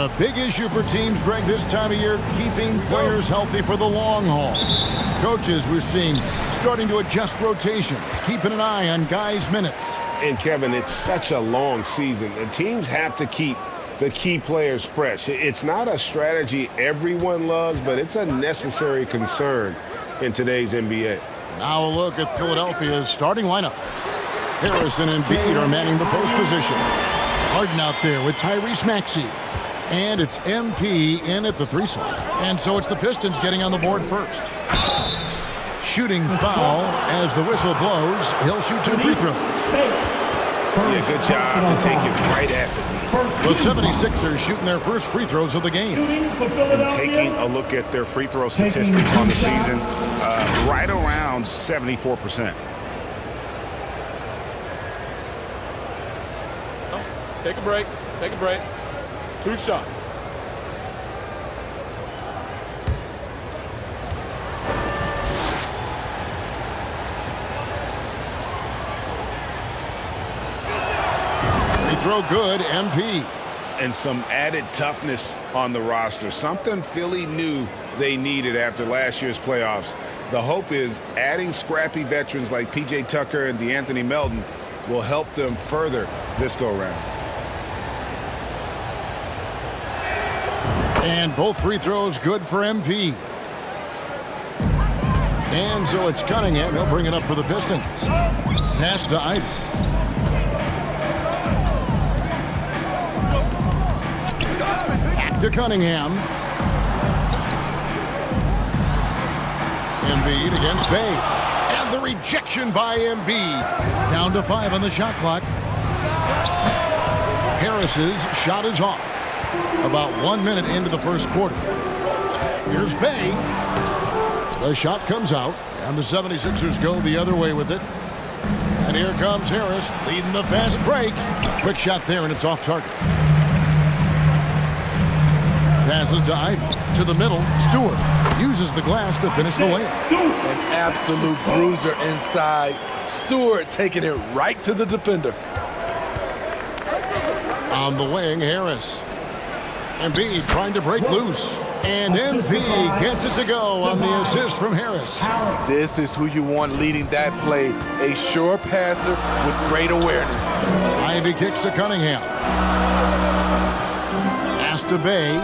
a big issue for teams, Greg, this time of year, keeping players healthy for the long haul. Coaches, we're seeing, starting to adjust rotations, keeping an eye on guys' minutes. And, Kevin, it's such a long season. The teams have to keep the key players fresh. It's not a strategy everyone loves, but it's a necessary concern in today's NBA. Now a look at Philadelphia's starting lineup. Harrison and Embiid are manning the post position. Harden out there with Tyrese Maxey. And it's MP in at the 3 slot. And so it's the Pistons getting on the board first. Shooting foul as the whistle blows. He'll shoot 2 free throws. Yeah, good job to take it right at the The 76ers shooting their first free throws of the game. And taking a look at their free throw statistics on the season, right around 74%. Take a break. Take a break. 2 shots. Free throw good, MP. And some added toughness on the roster. Something Philly knew they needed after last year's playoffs. The hope is adding scrappy veterans like P.J. Tucker and DeAnthony Melton will help them further this go-round. And both free throws good for MP. And so it's Cunningham. He'll bring it up for the Pistons. Pass to Ivy. Back to Cunningham. Embiid against Bay. And the rejection by Embiid. Down to 5 on the shot clock. Harris's shot is off. About 1 minute into the first quarter. Here's Bay. The shot comes out, and the 76ers go the other way with it. And here comes Harris, leading the fast break. Quick shot there, and it's off target. Passes to Ivy. To the middle, Stewart uses the glass to finish the layup. An absolute bruiser inside. Stewart taking it right to the defender. On the wing, Harris. Embiid trying to break loose. And MP gets it to go on the assist from Harris. This is who you want leading that play. A sure passer with great awareness. Ivy kicks to Cunningham. Pass to Bay.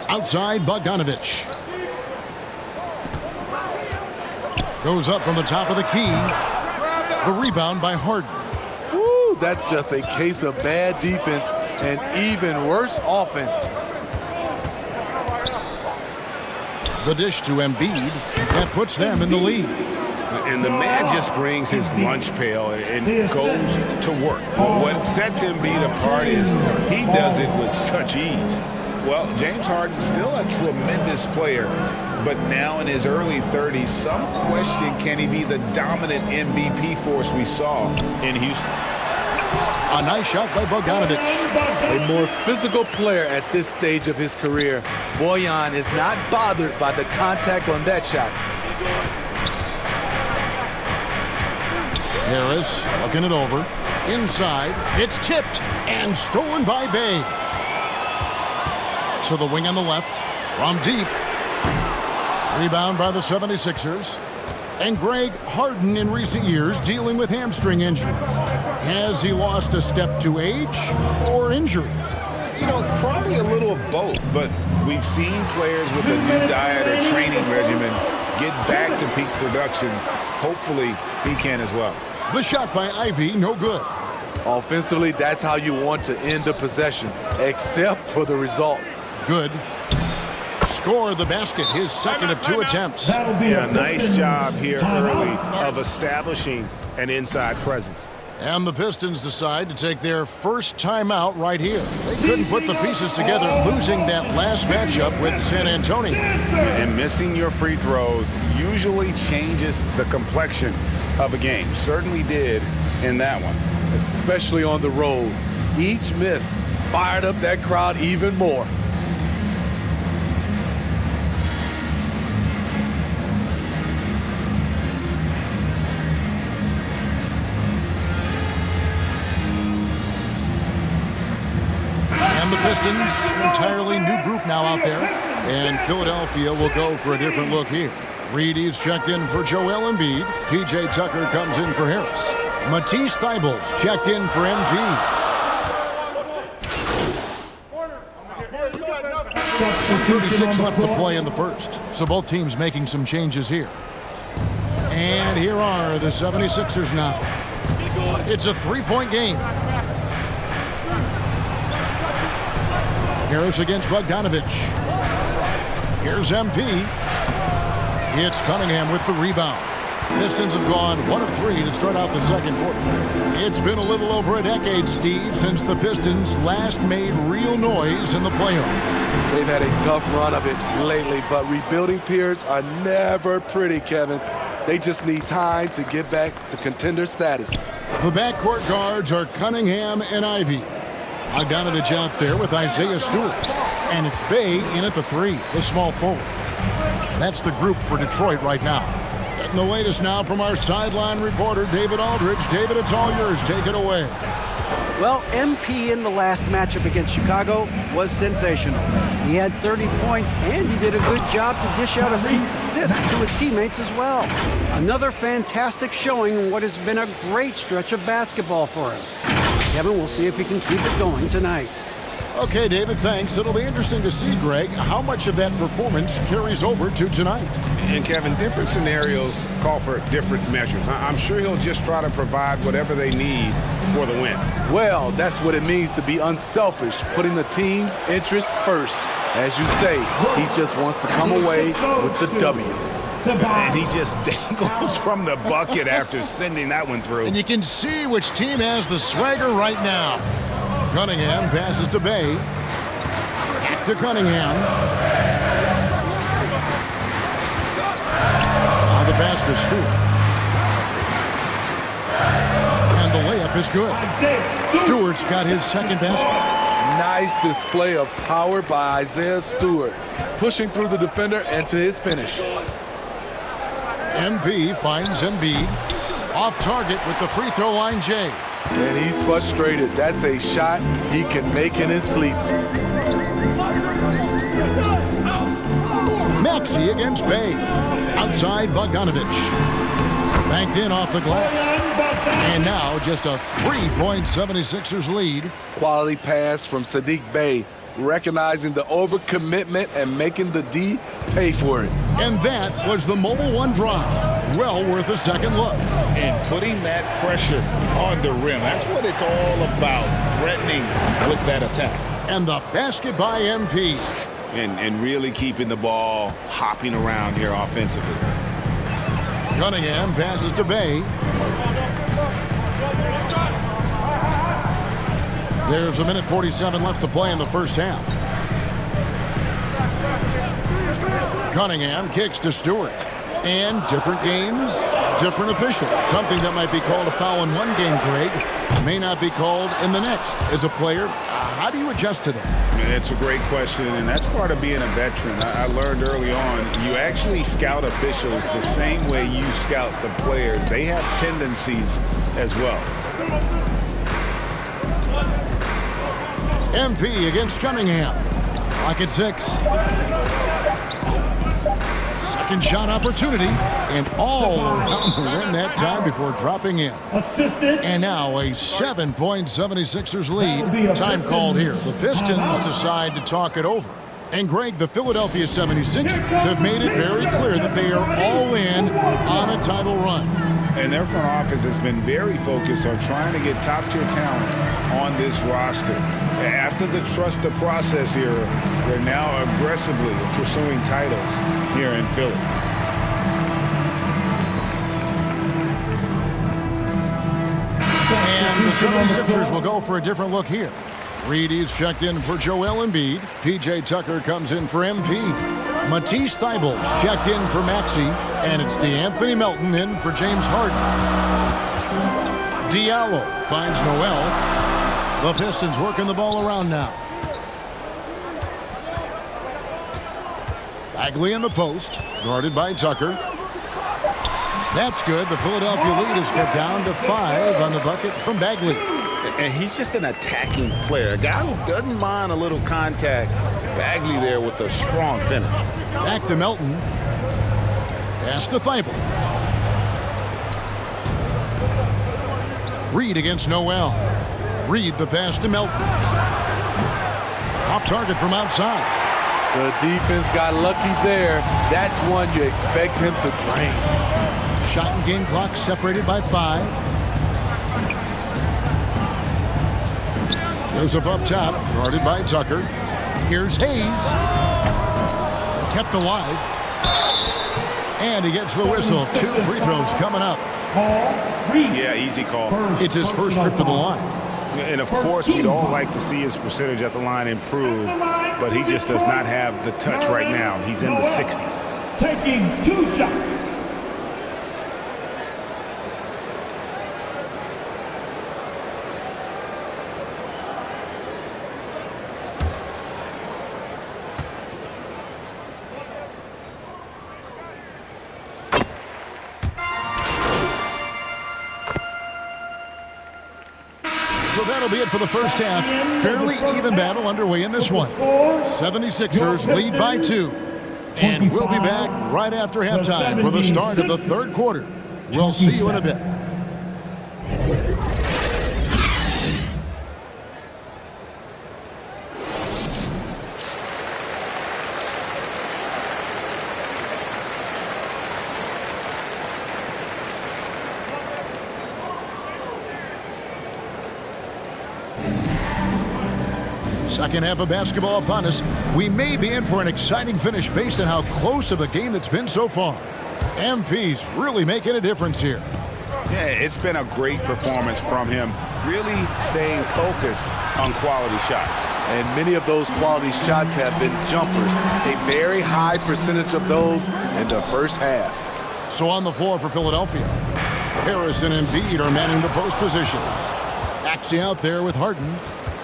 Outside, Bogdanovich. Goes up from the top of the key. The rebound by Harden. Woo, that's just a case of bad defense and even worse offense. The dish to Embiid. That puts them in the lead. And the man just brings his lunch pail and goes to work. What sets Embiid apart is he does it with such ease. Well, James Harden's still a tremendous player, but now in his early 30s, some question, can he be the dominant MVP force we saw in Houston? A nice shot by Bogdanovich. A more physical player at this stage of his career. Bojan is not bothered by the contact on that shot. Harris looking it over. Inside, it's tipped and stolen by Bay. To the wing on the left, from deep. Rebound by the 76ers. And Greg, Harden in recent years dealing with hamstring injuries. Has he lost a step to age or injury? You know, probably a little of both, but we've seen players with a new diet or training regimen get back to peak production. Hopefully, he can as well. The shot by Ivy, no good. Offensively, that's how you want to end the possession, except for the result. Good. Score the basket, his second of 2 attempts. Yeah, nice job here early of establishing an inside presence. And the Pistons decide to take their first timeout right here. They couldn't put the pieces together, losing that last matchup with San Antonio. And missing your free throws usually changes the complexion of a game. Certainly did in that one. Especially on the road. Each miss fired up that crowd even more. And the Pistons, entirely new group now out there. And Philadelphia will go for a different look here. Reedy's checked in for Joel Embiid. P.J. Tucker comes in for Harris. Matisse Thybulle checked in for MP. 36 left to play in the first. So both teams making some changes here. And here are the 76ers now. It's a three-point game. Harris against Bogdanovich. Here's MP. It's Cunningham with the rebound. Pistons have gone 1 of 3 to start out the second quarter. It's been a little over a decade, Steve, since the Pistons last made real noise in the playoffs. They've had a tough run of it lately, but rebuilding periods are never pretty, Kevin. They just need time to get back to contender status. The backcourt guards are Cunningham and Ivy. Bogdanovich out there with Isaiah Stewart. And it's Bey in at the 3, the small forward. That's the group for Detroit right now. Getting the latest now from our sideline reporter, David Aldridge. David, it's all yours. Take it away. Well, MP in the last matchup against Chicago was sensational. He had 30 points, and he did a good job to dish out a few assists to his teammates as well. Another fantastic showing in what has been a great stretch of basketball for him. Kevin, we'll see if he can keep it going tonight. Okay, David, thanks. It'll be interesting to see, Greg, how much of that performance carries over to tonight. And, Kevin, different scenarios call for different measures. I'm sure he'll just try to provide whatever they need for the win. Well, that's what it means to be unselfish, putting the team's interests first. As you say, he just wants to come away with the W. And he just dangles from the bucket after sending that one through. And you can see which team has the swagger right now. Cunningham passes to Bey. Back to Cunningham. Now the pass to Stewart. And the layup is good. Stewart's got his second basket. Nice display of power by Isaiah Stewart, pushing through the defender and to his finish. MP finds Embiid. Off target with the free throw line, Jay. And he's frustrated. That's a shot he can make in his sleep. Maxey against Bey. Outside Bogdanovich. Banked in off the glass. And now just a 3-point 76ers lead. Quality pass from Saddiq Bey, recognizing the overcommitment and making the D pay for it. And that was the Mobile One drive. Well worth a second look. And putting that pressure on the rim. That's what it's all about, threatening with that attack. And the basket by MP. And really keeping the ball hopping around here offensively. Cunningham passes to Bey. There's 1:47 left to play in the first half. Cunningham kicks to Stewart. And different games, different officials. Something that might be called a foul in one game, Greg, may not be called in the next. As a player, how do you adjust to that? It's a great question, and that's part of being a veteran. I learned early on, you actually scout officials the same way you scout the players. They have tendencies as well. MP against Cunningham. Clock at 6. Second shot opportunity, and all around the rim that time before dropping in. And now a 7-point 76ers lead. Time called here. The Pistons decide to talk it over. And Greg, the Philadelphia 76ers have made it very clear that they are all in on a title run. And their front office has been very focused on trying to get top-tier talent on this roster. After the trust the process era, they're now aggressively pursuing titles here in Philly. And the 76ers will go for a different look here. Reedy's checked in for Joel Embiid. P.J. Tucker comes in for MP. Matisse Thybulle checked in for Maxey. And it's DeAnthony Melton in for James Harden. Diallo finds Noel. The Pistons working the ball around now. Bagley in the post, guarded by Tucker. That's good. The Philadelphia lead is cut down to 5 on the bucket from Bagley. And he's just an attacking player, a guy who doesn't mind a little contact. Bagley there with a strong finish. Back to Melton. Pass to Thibault. Reed against Noel. Reed the pass to Melton. Off target from outside. The defense got lucky there. That's one you expect him to drain. Shot and game clock separated by 5. Joseph up top, guarded by Tucker. Here's Hayes. Kept alive. And he gets the whistle. 2 free throws coming up. Yeah, easy call. It's his first trip to the line. And, of course, we'd all like to see his percentage at the line improve, but he just does not have the touch right now. He's in the 60s. Taking 2 shots. So that'll be it for the first half. Fairly even battle underway in this one. 76ers lead by 2. And we'll be back right after halftime for the start of the third quarter. We'll see you in a bit. Second half of basketball upon us. We may be in for an exciting finish based on how close of a game that's been so far. MP's really making a difference here. Yeah, it's been a great performance from him, really staying focused on quality shots. And many of those quality shots have been jumpers. A very high percentage of those in the first half. So on the floor for Philadelphia, Harrison and Embiid are manning the post positions. Maxey out there with Harden.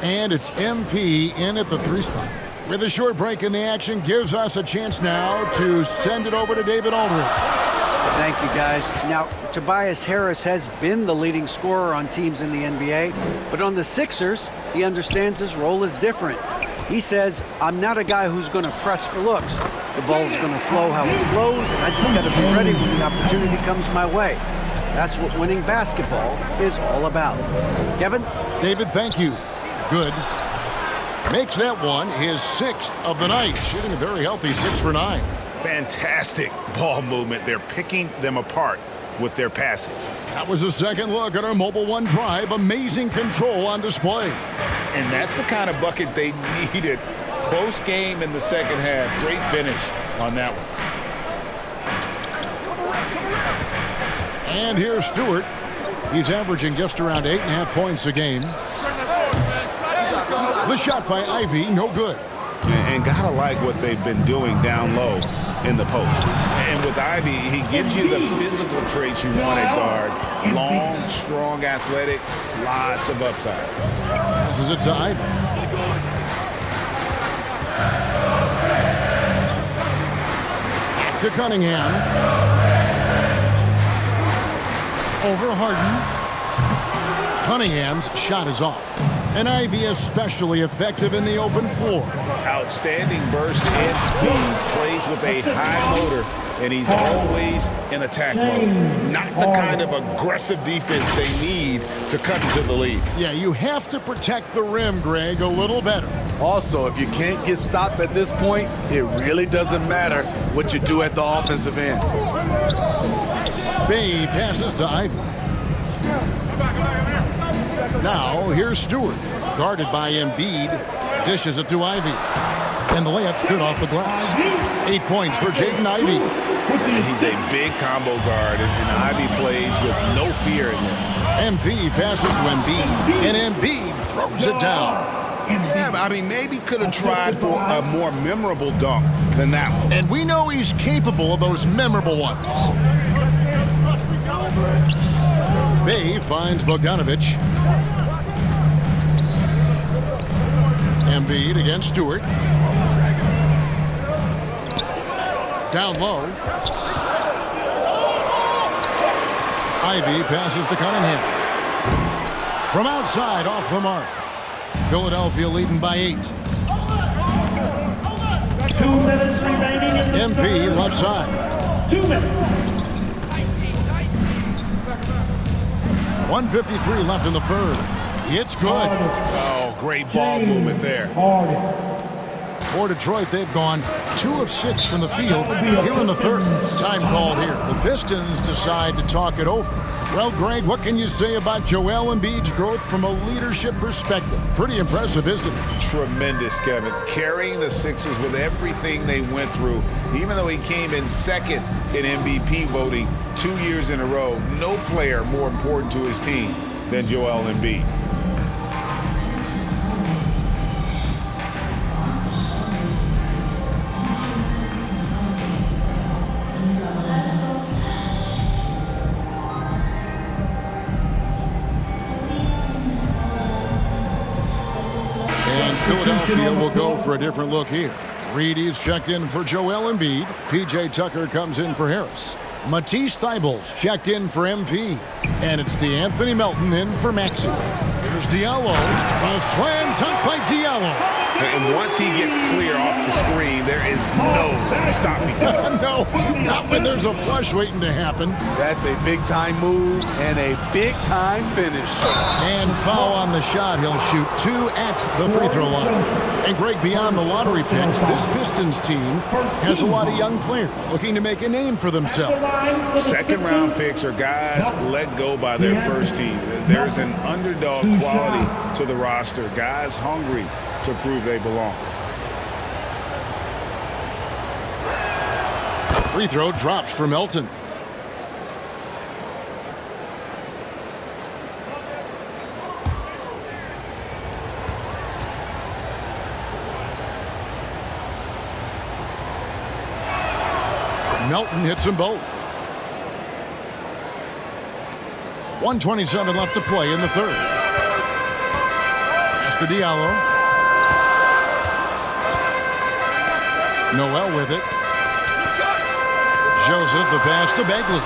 And it's MP in at the 3 spot. With a short break in the action, gives us a chance now to send it over to David Aldridge. Thank you, guys. Now, Tobias Harris has been the leading scorer on teams in the NBA, but on the Sixers, he understands his role is different. He says, I'm not a guy who's going to press for looks. The ball's going to flow how it flows, and I just got to be ready when the opportunity comes my way. That's what winning basketball is all about. Kevin? David, thank you. Good. Makes that one his 6th of the night, shooting a very healthy 6 for 9. Fantastic ball movement. They're picking them apart with their passing. That was a second look at our Mobile One drive. Amazing control on display. And that's the kind of bucket they needed. Close game in the second half. Great finish on that one. And here's Stewart. He's averaging just around 8.5 points a game. The shot by Ivy, no good. And gotta like what they've been doing down low in the post. And with Ivy, he gives you the physical traits you want at guard. Long, strong, athletic, lots of upside. Passes it to Ivy. Back to Cunningham. Over Harden. Cunningham's shot is off. And Ivy especially effective in the open floor. Outstanding burst and speed. Plays with a high motor, and he's always in attack mode. Not the kind of aggressive defense they need to cut into the lead. Yeah, you have to protect the rim, Greg, a little better. Also, if you can't get stops at this point, it really doesn't matter what you do at the offensive end. Bay passes to Ivy. Now, here's Stewart, guarded by Embiid, dishes it to Ivy. And the layup's good off the glass. 8 points for Jaden Ivey. He's a big combo guard, and Ivy plays with no fear in him. MP passes to Embiid, and Embiid throws it down. Yeah, I mean, maybe could have tried for a more memorable dunk than that one. And we know he's capable of those memorable ones. Bay finds Bogdanovich. Embiid against Stewart. Down low. Ivy passes to Cunningham. From outside, off the mark. Philadelphia leading by 8. 2 minutes remaining in the MP third. left side. 2 minutes. 1:53 left in the third. It's good. Oh, great ball movement there. Harden. For Detroit, they've gone 2 of 6 from the field here in the third. Time called here. The Pistons decide to talk it over. Well, Greg, what can you say about Joel Embiid's growth from a leadership perspective? Pretty impressive, isn't it? Tremendous, Kevin. Carrying the Sixers with everything they went through, even though he came in second in MVP voting 2 years in a row. No player more important to his team than Joel Embiid. Philadelphia will go for a different look here. Reedy's checked in for Joel Embiid. P.J. Tucker comes in for Harris. Matisse Thybulle's checked in for MP. And it's DeAnthony Melton in for Maxey. Here's Diallo. A slam dunk by Diallo. And once he gets clear off the screen, there is no stopping him. No, not when there's a flush waiting to happen. That's a big-time move and a big-time finish. And foul on the shot. He'll shoot 2 at the free throw line. And Greg, beyond the lottery picks, this Pistons team has a lot of young players looking to make a name for themselves. Second-round picks are guys let go by their first team. There's an underdog quality to the roster. Guys hungry to prove they belong. Free throw drops for Melton. Melton hits them both. 1:27 left to play in the third. Pass to Diallo. Noel with it. Joseph, the pass to Bagley.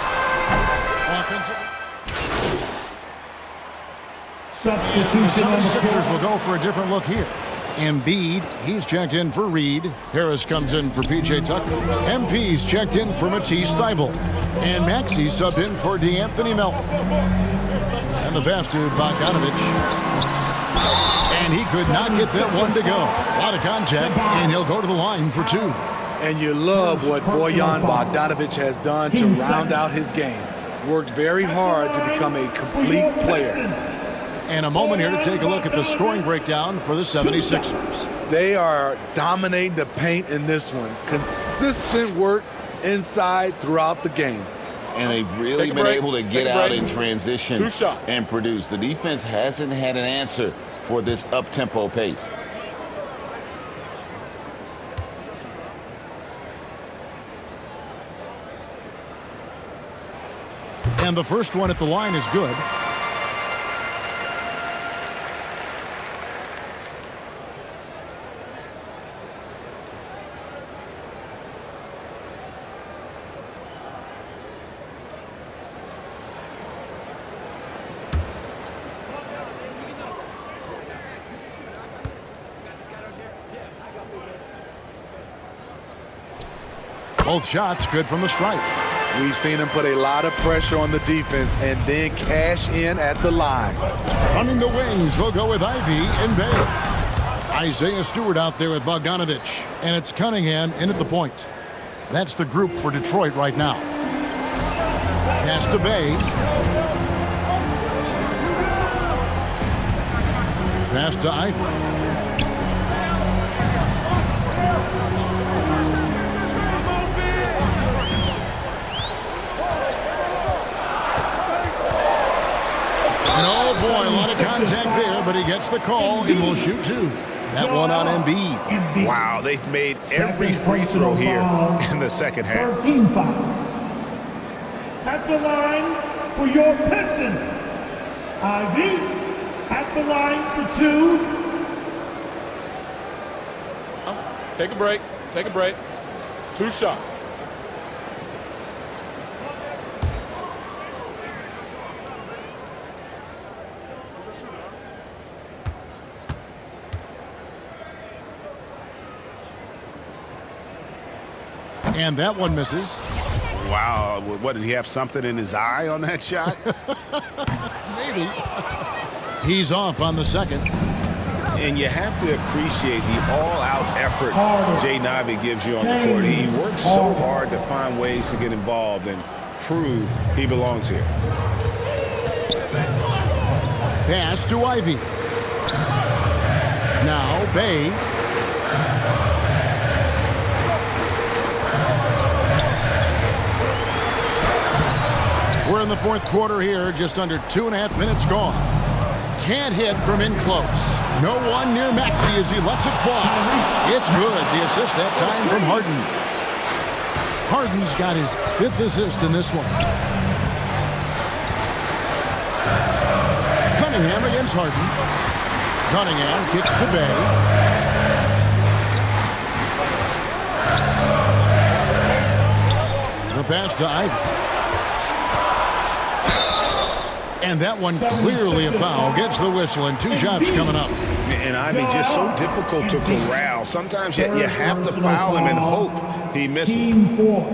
Substitution on the 76ers will court. go for a different look here. Embiid, he's checked in for Reed. Harris comes in for P.J. Tucker. MP's checked in for Matisse Thybulle. And Maxey subbed in for DeAnthony Melton. And the pass to Bogdanovic. And he could not get that one to go. A lot of contact, and he'll go to the line for 2. And you love what Bojan Bogdanovic has done to round out his game. Worked very hard to become a complete player. And a moment here to take a look at the scoring breakdown for the 76ers. They are dominating the paint in this one. Consistent work inside throughout the game. And they've really been able to get out in transition and produce. The defense hasn't had an answer for this up-tempo pace. And the first one at the line is good. Both shots good from the stripe. We've seen him put a lot of pressure on the defense and then cash in at the line. Running the wings, they'll go with Ivy and Bay. Isaiah Stewart out there with Bogdanovic. And it's Cunningham in at the point. That's the group for Detroit right now. Pass to Bay. Pass to Ivy. Boy, a lot of contact there, but he gets the call and will shoot 2. That one on Embiid. Wow, they've made every free throw here in the second half. 13 foul. At the line for your Pistons, Ivy. At the line for 2. Take a break. Take a break. 2 shots. And that one misses. Wow, what, did he have something in his eye on that shot? Maybe. He's off on the second. And you have to appreciate the all-out effort Jaden Ivey gives you on the court. He works so hard to find ways to get involved and prove he belongs here. Pass to Ivey. Now Bay. We're in the fourth quarter here, just under 2.5 minutes gone. Can't hit from in close. No one near Maxey as he lets it fly. It's good. The assist that time from Harden. Harden's got his 5th assist in this one. Cunningham against Harden. Cunningham kicks to Bay. The pass to Ivey. And that one clearly a foul. Gets the whistle and 2 shots coming up. And Ivey just so difficult to corral. Sometimes you have to foul him and hope he misses. Team 4.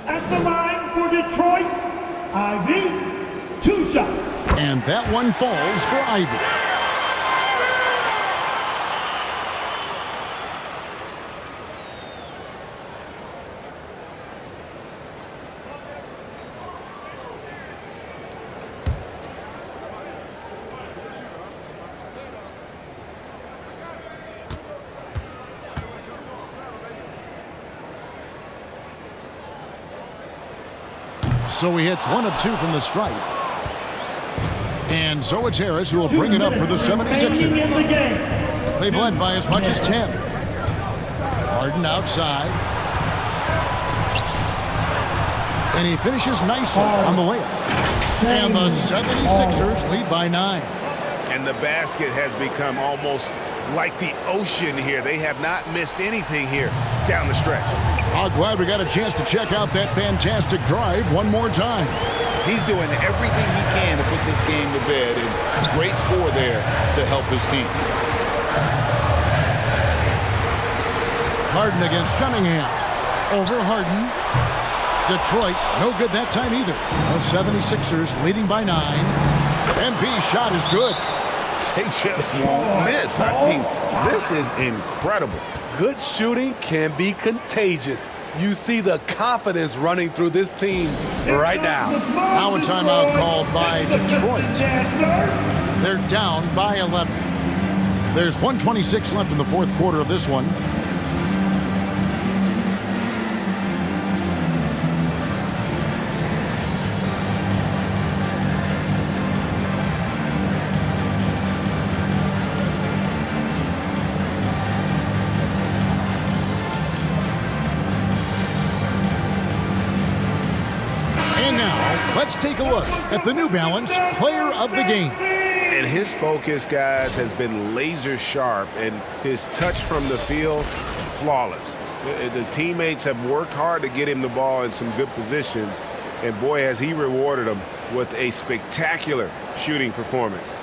At the line for Detroit, Ivey, 2 shots. And that one falls for Ivey. So he hits 1 of 2 from the stripe. And so it's Harris who will bring it up for the 76ers. They've led by as much as 10. Harden outside. And he finishes nicely on the layup. And the 76ers lead by 9. And the basket has become almost like the ocean here. They have not missed anything here down the stretch. I'm glad we got a chance to check out that fantastic drive one more time. He's doing everything he can to put this game to bed, and great score there to help his team. Harden against Cunningham. Over Harden. Detroit, no good that time either. The 76ers leading by 9. MP's shot is good. They just won't miss. I mean, this is incredible. Good shooting can be contagious. You see the confidence running through this team right now. Now a timeout called by Detroit. They're down by 11. There's 1:26 left in the fourth quarter of this one. Let's take a look at the New Balance Player of the Game. And his focus, guys, has been laser sharp, and his touch from the field, flawless. The teammates have worked hard to get him the ball in some good positions, and boy, has he rewarded them with a spectacular shooting performance.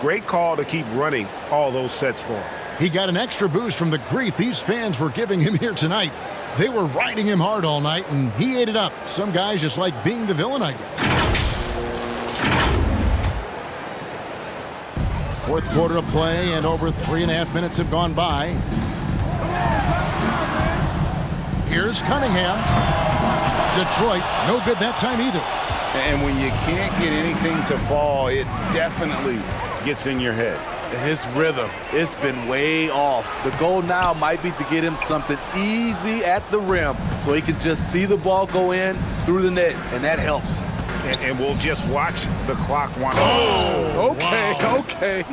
Great call to keep running all those sets for him. He got an extra boost from the grief these fans were giving him here tonight. They were riding him hard all night, and he ate it up. Some guys just like being the villain, I guess. Fourth quarter of play, and over 3.5 minutes have gone by. Here's Cunningham. Detroit, no good that time either. And when you can't get anything to fall, it definitely gets in your head. And his rhythm, it's been way off. The goal now might be to get him something easy at the rim so he can just see the ball go in through the net, and that helps. And we'll just watch the clock wind. Okay.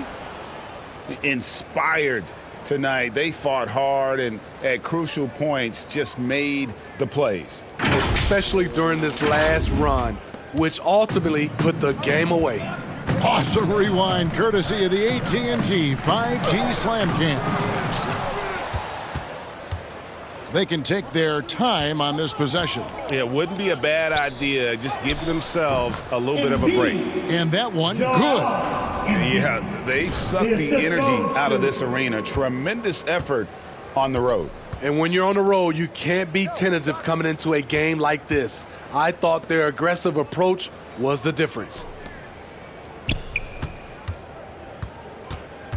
Inspired tonight. They fought hard and at crucial points just made the plays. Especially during this last run, which ultimately put the game away. Awesome rewind, courtesy of the AT&T 5G Slam Cam. They can take their time on this possession. It wouldn't be a bad idea. Just give themselves a little bit of a break. And that one, good. Yeah, they sucked the energy out of this arena. Tremendous effort on the road. And when you're on the road, you can't be tentative coming into a game like this. I thought their aggressive approach was the difference.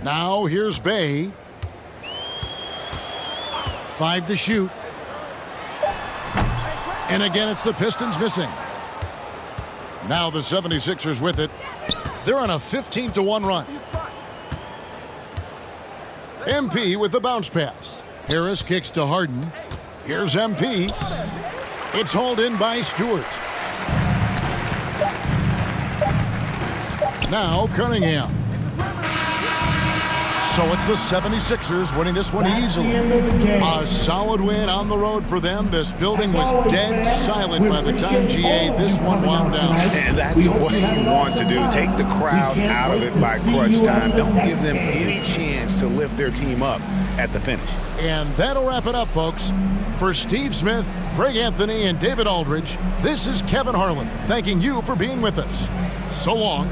Now here's Bay. 5 to shoot. And again, it's the Pistons missing. Now the 76ers with it. They're on a 15-1 run. MP with the bounce pass. Harris kicks to Harden. Here's MP. It's hauled in by Stewart. Now Cunningham. So it's the 76ers winning this one easily. A solid win on the road for them. This building was dead silent by the time, GA, this one wound down. And that's what you want to do. Take the crowd out of it by crunch time. Don't give them any chance to lift their team up at the finish. And that'll wrap it up, folks. For Steve Smith, Greg Anthony, and David Aldridge, this is Kevin Harlan thanking you for being with us. So long.